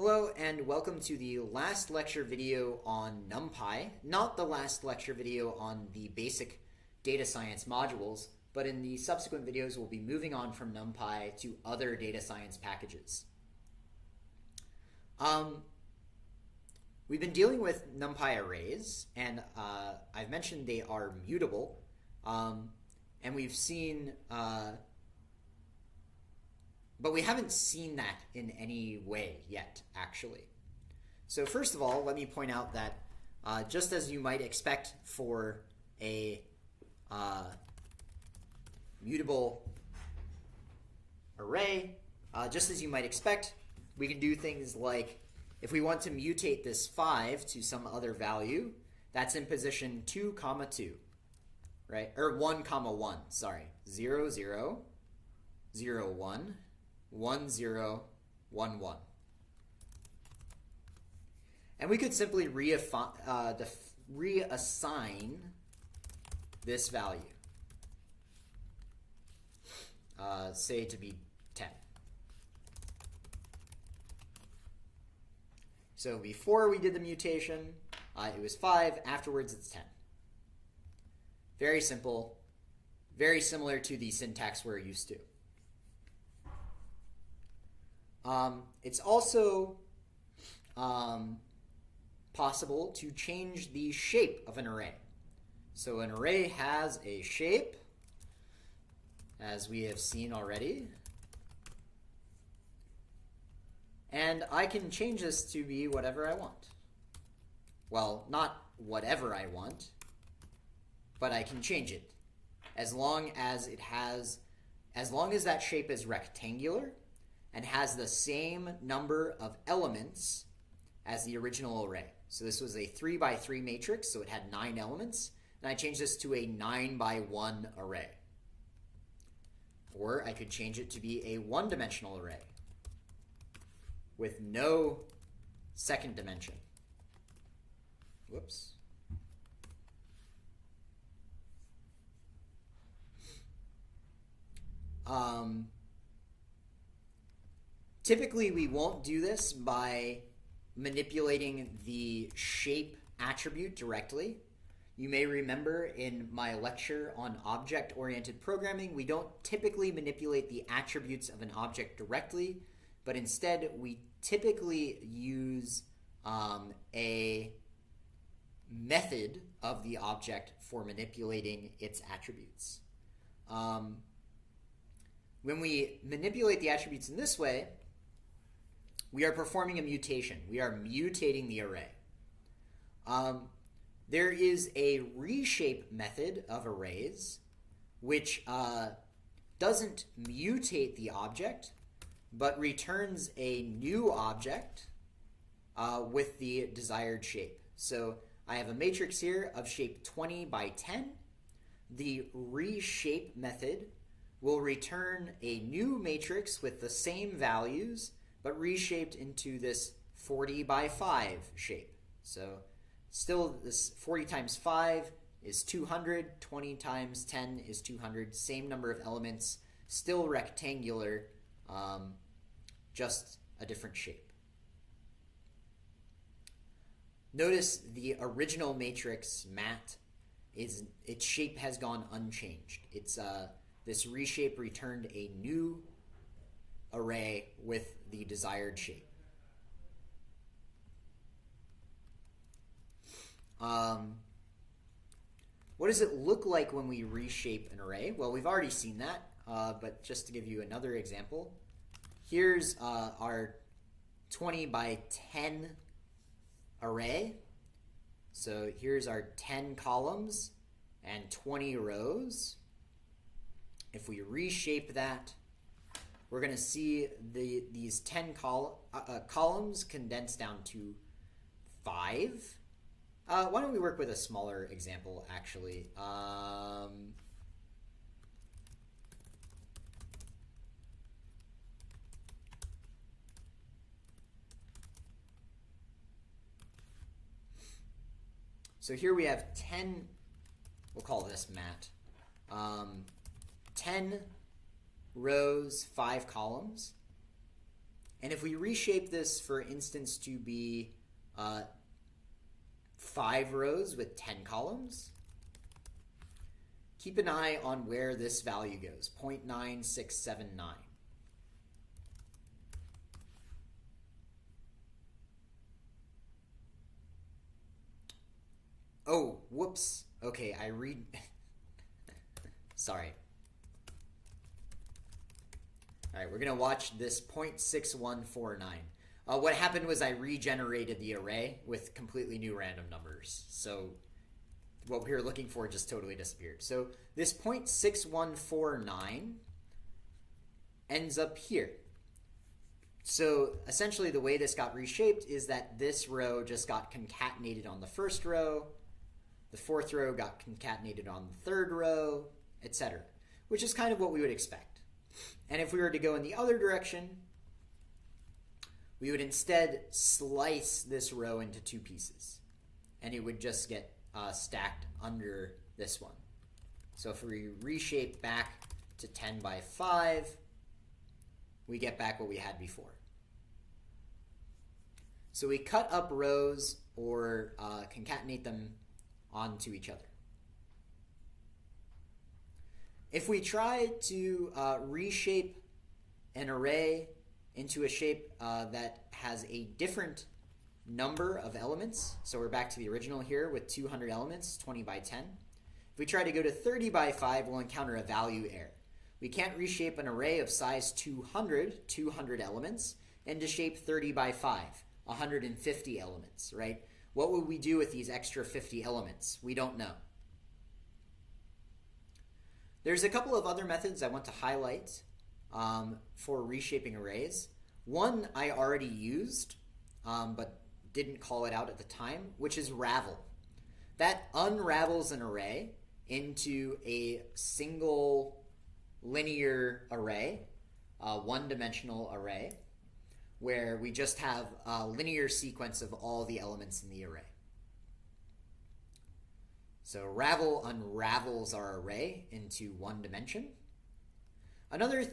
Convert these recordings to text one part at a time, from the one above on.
Hello and welcome to the last lecture video on NumPy, not the last lecture video on the basic data science modules, but in the subsequent videos we'll be moving on from NumPy to other data science packages. We've been dealing with NumPy arrays, and I've mentioned they are mutable, and we've seen but we haven't seen that in any way yet, actually. So first of all, let me point out that just as you might expect for a mutable array, just as you might expect, we can do things like if we want to mutate this 5 to some other value, that's in position 2, 2, right? Or 1, 1, sorry. 0, 0, 0, 1, 1, 0, 1, 1. And we could simply reassign this value, say to be 10. So before we did the mutation, it was 5. Afterwards, it's 10. Very simple, very similar to the syntax we're used to. It's also possible to change the shape of an array. So an array has a shape, as we have seen already. And I can change this to be whatever I want. Well, not whatever I want, but I can change it as long as that shape is rectangular and has the same number of elements as the original array. So this was a 3 by 3 matrix, so it had 9 elements, and I changed this to a 9 by 1 array. Or I could change it to be a one-dimensional array with no second dimension. Whoops. Typically, we won't do this by manipulating the shape attribute directly. You may remember in my lecture on object-oriented programming, we don't typically manipulate the attributes of an object directly, but instead we typically use a method of the object for manipulating its attributes. When we manipulate the attributes in this way, we are performing a mutation. We are mutating the array. There is a reshape method of arrays which doesn't mutate the object, but returns a new object with the desired shape. So I have a matrix here of shape 20 by 10. The reshape method will return a new matrix with the same values, but reshaped into this 40 by 5 shape. So still this 40 times 5 is 200, 20 times 10 is 200, same number of elements, still rectangular, just a different shape. Notice the original matrix, mat, its shape has gone unchanged. It's this reshape returned a new array with the desired shape. What does it look like when we reshape an array? Well, we've already seen that, but just to give you another example, here's our 20 by 10 array. So here's our 10 columns and 20 rows. If we reshape that, we're going to see these 10 columns condensed down to 5. Why don't we work with a smaller example, actually? So here we have 10, we'll call this mat, 10 rows, 5 columns. And if we reshape this, for instance, to be 5 rows with 10 columns, keep an eye on where this value goes, 0.9679. Oh, whoops. Okay, I read... Sorry. All right, we're going to watch this 0.6149. What happened was I regenerated the array with completely new random numbers. So what we were looking for just totally disappeared. So this 0.6149 ends up here. So essentially the way this got reshaped is that this row just got concatenated on the first row, the fourth row got concatenated on the third row, etc., which is kind of what we would expect. And if we were to go in the other direction, we would instead slice this row into 2 pieces, and it would just get stacked under this one. So if we reshape back to 10 by 5, we get back what we had before. So we cut up rows or concatenate them onto each other. If we try to reshape an array into a shape that has a different number of elements, so we're back to the original here with 200 elements, 20 by 10. If we try to go to 30 by 5, we'll encounter a value error. We can't reshape an array of size 200 elements, into shape 30 by 5, 150 elements, right? What would we do with these extra 50 elements? We don't know. There's a couple of other methods I want to highlight for reshaping arrays. One I already used, but didn't call it out at the time, which is ravel. That unravels an array into a single linear array, one-dimensional array, where we just have a linear sequence of all the elements in the array. So ravel unravels our array into one dimension. Another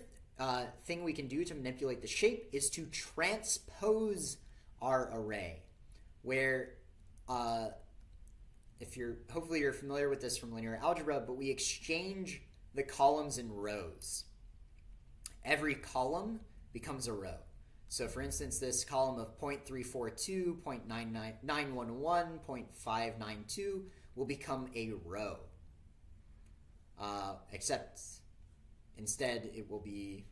thing we can do to manipulate the shape is to transpose our array, where hopefully you're familiar with this from linear algebra, but we exchange the columns and rows. Every column becomes a row. So for instance, this column of 0.342, 0.911, 0.592 will become a row. Except instead it will be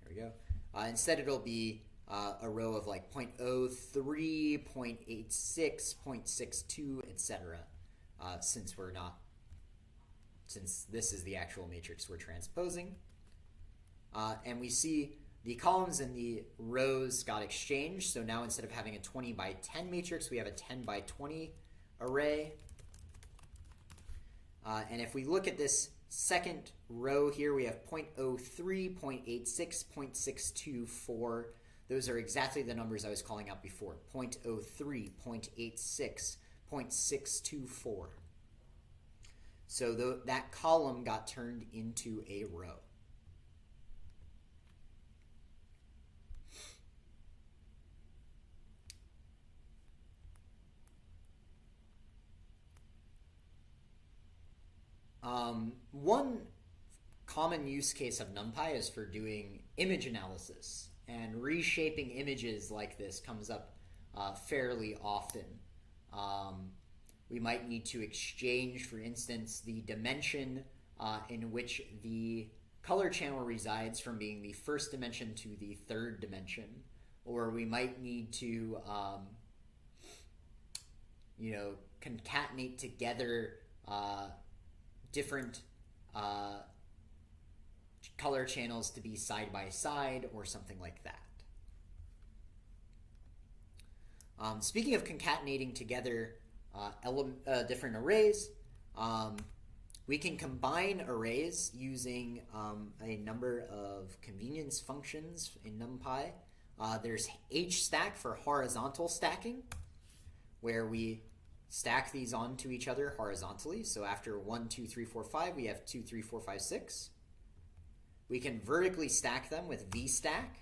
there we go. Instead it'll be a row of like 0.03, 0.86, 0.62, etc. Since this is the actual matrix we're transposing. And we see the columns and the rows got exchanged. So now instead of having a 20 by 10 matrix, we have a 10 by 20 array. And if we look at this second row here, we have 0.03, 0.86, 0.624. Those are exactly the numbers I was calling out before. 0.03, 0.86, 0.624. So that column got turned into a row. One common use case of NumPy is for doing image analysis, and reshaping images like this comes up fairly often. We might need to exchange, for instance, the dimension in which the color channel resides from being the first dimension to the third dimension, or we might need to concatenate together different color channels to be side by side or something like that. Speaking of concatenating together different arrays, we can combine arrays using a number of convenience functions in NumPy. There's H-stack for horizontal stacking, where we stack these onto each other horizontally. So after 1, 2, 3, 4, 5, we have 2, 3, 4, 5, 6. We can vertically stack them with V-stack.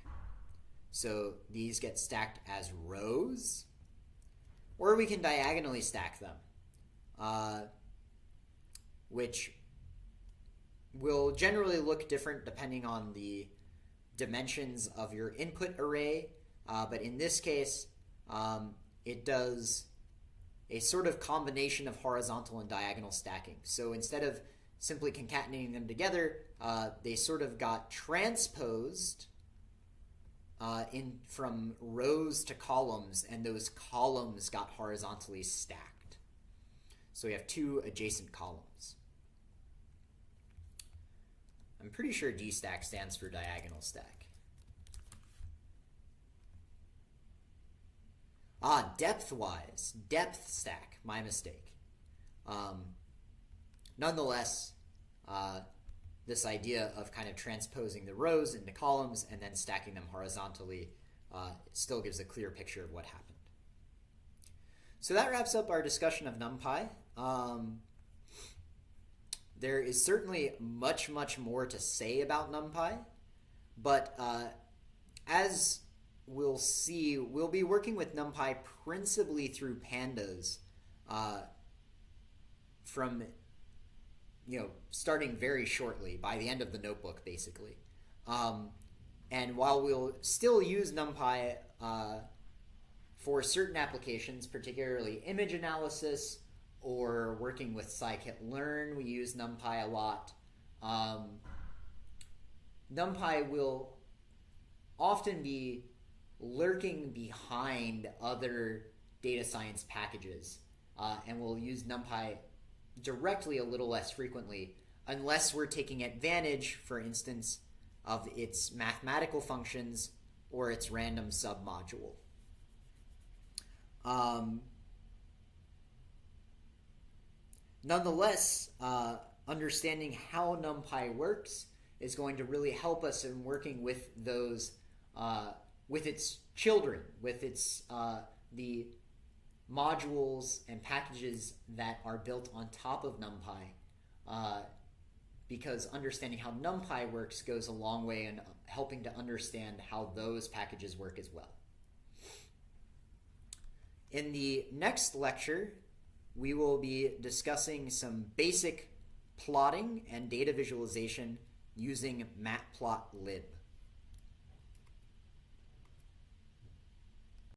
So these get stacked as rows. Or we can diagonally stack them, which will generally look different depending on the dimensions of your input array. But in this case, it does a sort of combination of horizontal and diagonal stacking. So instead of simply concatenating them together, they sort of got transposed from rows to columns, and those columns got horizontally stacked. So we have two adjacent columns. I'm pretty sure D-stack stands for diagonal stack. Depth-wise, depth stack, my mistake. Nonetheless, this idea of kind of transposing the rows into columns and then stacking them horizontally still gives a clear picture of what happened. So that wraps up our discussion of NumPy. There is certainly much, much more to say about NumPy, but as we'll see, we'll be working with NumPy principally through pandas from starting very shortly, by the end of the notebook, basically. And while we'll still use NumPy for certain applications, particularly image analysis or working with scikit-learn, we use NumPy a lot. NumPy will often be lurking behind other data science packages, and we'll use NumPy directly a little less frequently, unless we're taking advantage, for instance, of its mathematical functions or its random submodule. Nonetheless, understanding how NumPy works is going to really help us in working with those, with its children, with its the modules and packages that are built on top of NumPy, because understanding how NumPy works goes a long way in helping to understand how those packages work as well. In the next lecture, we will be discussing some basic plotting and data visualization using matplotlib.